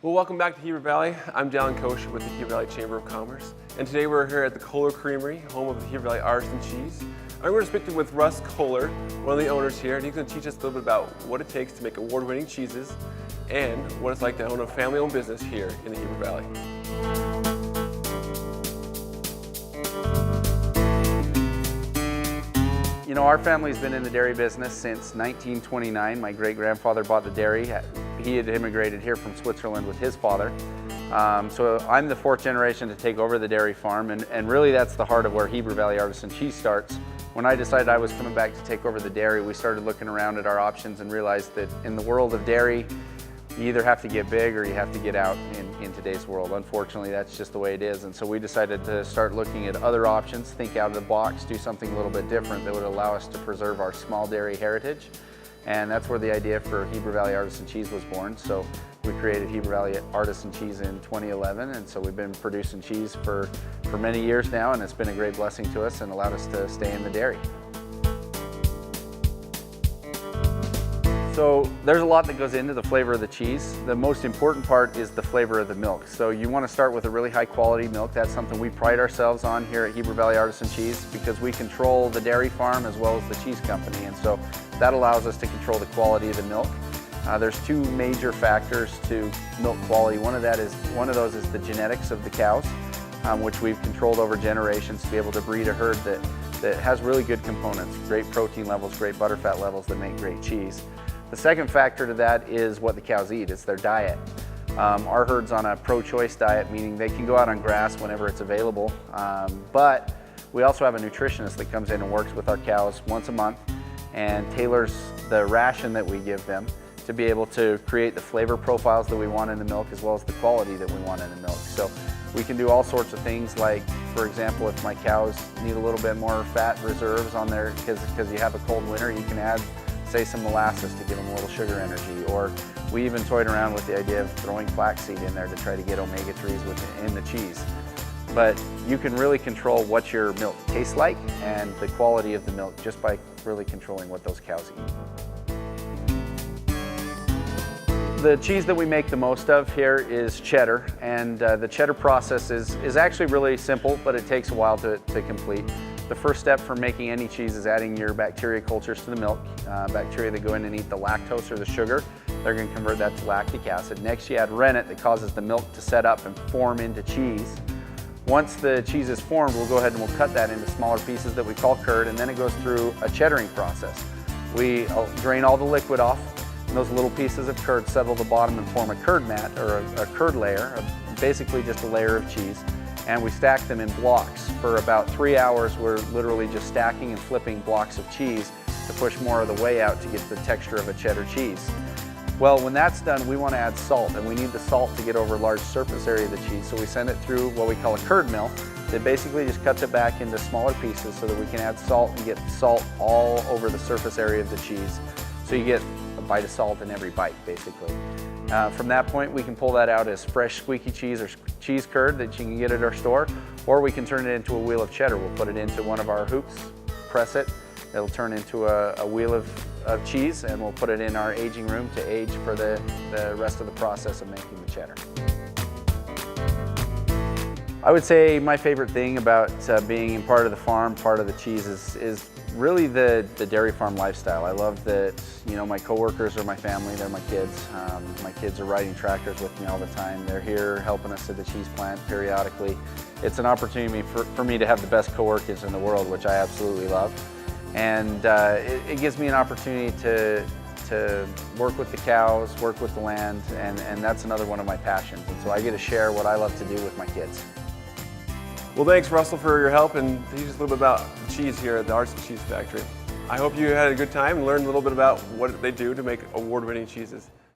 Well, welcome back to Heber Valley. I'm Dallin Kosher with the Heber Valley Chamber of Commerce. And today we're here at the Kohler Creamery, home of the Heber Valley Artisan cheese. I'm going to speak with Russ Kohler, one of the owners here, and he's going to teach us a little bit about what it takes to make award-winning cheeses and what it's like to own a family-owned business here in the Heber Valley. You know, our family's been in the dairy business since 1929. My great-grandfather bought the dairy. He had immigrated here from Switzerland with his father. So I'm the fourth generation to take over the dairy farm, and really that's the heart of where Heber Valley Artisan cheese starts. When I decided I was coming back to take over the dairy, we started looking around at our options and realized that in the world of dairy, you either have to get big or you have to get out in today's world. Unfortunately, that's just the way it is. And so we decided to start looking at other options, think out of the box, do something a little bit different that would allow us to preserve our small dairy heritage. And that's where the idea for Heber Valley Artisan Cheese was born. So we created Heber Valley Artisan Cheese in 2011, and so we've been producing cheese for many years now, and it's been a great blessing to us and allowed us to stay in the dairy. So there's a lot that goes into the flavor of the cheese. The most important part is the flavor of the milk. So you want to start with a really high quality milk. That's something we pride ourselves on here at Heber Valley Artisan Cheese because we control the dairy farm as well as the cheese company. And so that allows us to control the quality of the milk. There's two major factors to milk quality. One of those is the genetics of the cows, which we've controlled over generations to be able to breed a herd that has really good components, great protein levels, great butterfat levels that make great cheese. The second factor to that is what the cows eat. It's their diet. Our herd's on a pro-choice diet, meaning they can go out on grass whenever it's available, but we also have a nutritionist that comes in and works with our cows once a month and tailors the ration that we give them to be able to create the flavor profiles that we want in the milk as well as the quality that we want in the milk. So we can do all sorts of things like, for example, if my cows need a little bit more fat reserves on there because you have a cold winter, you can add, say, some molasses to give them a little sugar energy. Or we even toyed around with the idea of throwing flaxseed in there to try to get omega-3s in the cheese. But you can really control what your milk tastes like and the quality of the milk just by really controlling what those cows eat. The cheese that we make the most of here is cheddar, and the cheddar process is actually really simple, but it takes a while to complete. The first step for making any cheese is adding your bacteria cultures to the milk. Bacteria that go in and eat the lactose or the sugar, they're going to convert that to lactic acid. Next you add rennet that causes the milk to set up and form into cheese. Once the cheese is formed, we'll go ahead and we'll cut that into smaller pieces that we call curd, and then it goes through a cheddaring process. We drain all the liquid off, and those little pieces of curd settle the bottom and form a curd mat, or a curd layer, basically just a layer of cheese. And we stack them in blocks. For about 3 hours, we're literally just stacking and flipping blocks of cheese to push more of the whey out to get the texture of a cheddar cheese. Well, when that's done, we want to add salt, and we need the salt to get over a large surface area of the cheese, so we send it through what we call a curd mill that basically just cuts it back into smaller pieces so that we can add salt and get salt all over the surface area of the cheese. So you get a bite of salt in every bite, basically. From that point, we can pull that out as fresh squeaky cheese or cheese curd that you can get at our store, or we can turn it into a wheel of cheddar. We'll put it into one of our hoops, press it, it'll turn into a wheel of cheese, and we'll put it in our aging room to age for the rest of the process of making the cheddar. I would say my favorite thing about being part of the farm, part of the cheese, is really the dairy farm lifestyle. I love that, you know, my coworkers are my family, they're my kids. My kids are riding tractors with me all the time. They're here helping us at the cheese plant periodically. It's an opportunity for me to have the best coworkers in the world, which I absolutely love. And it gives me an opportunity to work with the cows, work with the land, and that's another one of my passions. And so I get to share what I love to do with my kids. Well, thanks, Russell, for your help and teach us a little bit about cheese here at the Artisan Cheese Factory. I hope you had a good time and learned a little bit about what they do to make award-winning cheeses.